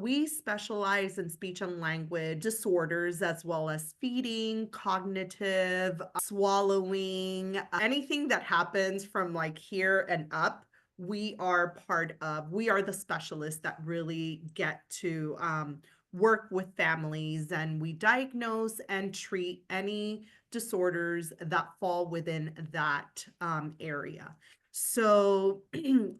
We specialize in speech and language disorders as well as feeding, cognitive, swallowing, anything that happens from like here and up. We are part of, we are the specialists that really get to work with families, and we diagnose and treat any disorders that fall within that area. So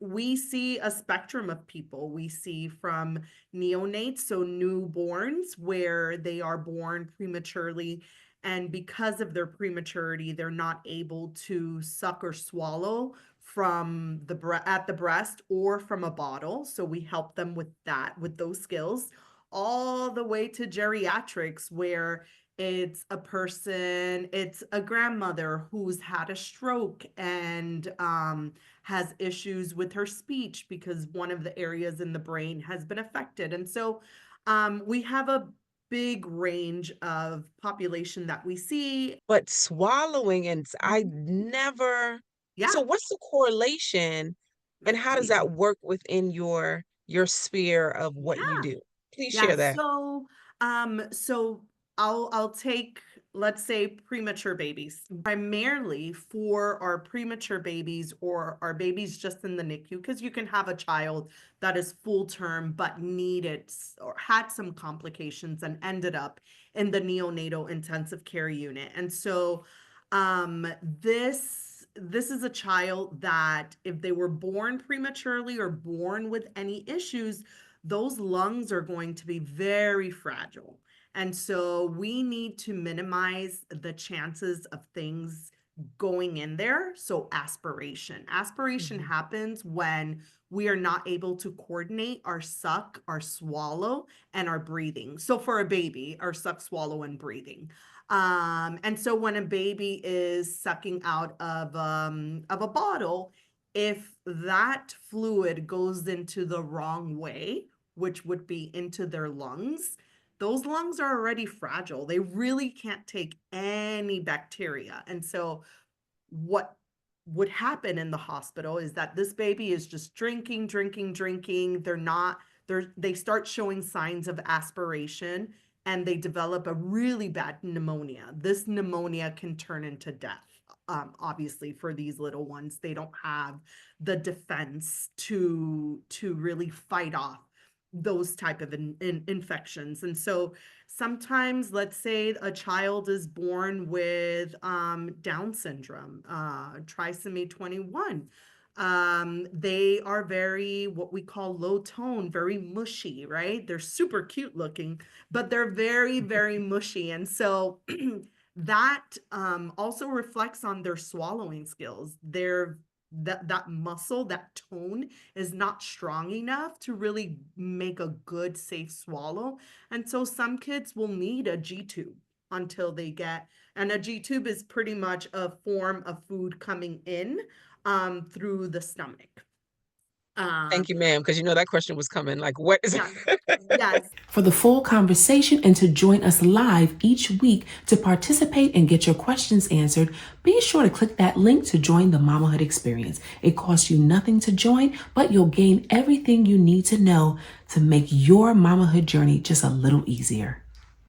we see a spectrum of people. We see from neonates, so newborns, where they are born prematurely. And because of their prematurity, they're not able to suck or swallow from at the breast or from a bottle. So we help them with that, with those skills, all the way to geriatrics, where it's a grandmother who's had a stroke and has issues with her speech because one of the areas in the brain has been affected. And so we have a big range of population that we see. But swallowing and I Mhm. never so Yeah. what's the correlation and how does that work within your sphere of what you Yeah. do? Please Yeah, share that. so I'll take, let's say, premature babies. Primarily for our premature babies or our babies just in the NICU, because you can have a child that is full term but or had some complications and ended up in the neonatal intensive care unit. And so this is a child that if they were born prematurely or born with any issues, those lungs are going to be very fragile. And so we need to minimize the chances of things going in there. So aspiration. Aspiration Mhm. happens when we are not able to coordinate our suck, our swallow, and our breathing. So for a baby, our suck, swallow, and breathing. And so when a baby is sucking out of a bottle, if that fluid goes into the wrong way, which would be into their lungs, those lungs are already fragile. They really can't take any bacteria. And so what would happen in the hospital is that this baby is just drinking, drinking, drinking. They start showing signs of aspiration and they develop a really bad pneumonia. This pneumonia can turn into death. Obviously, for these little ones, they don't have the defense to really fight off those type of infections. And so sometimes, let's say a child is born with Down syndrome, trisomy 21. They are very, what we call low tone, very mushy, right? They're super cute looking, but they're very, very mushy. And so that also reflects on their swallowing skills. That muscle, that tone is not strong enough to really make a good, safe swallow. And so some kids will need a G tube until they get, and a G tube is pretty much a form of food coming in through the stomach. Um, Thank you, ma'am, because you know that question was coming, like, what is yes, yes. For the full conversation and to join us live each week to participate and get your questions answered, be sure to click that link to join the Mamahood Experience. It costs you nothing to join, but you'll gain everything you need to know to make your mamahood journey just a little easier.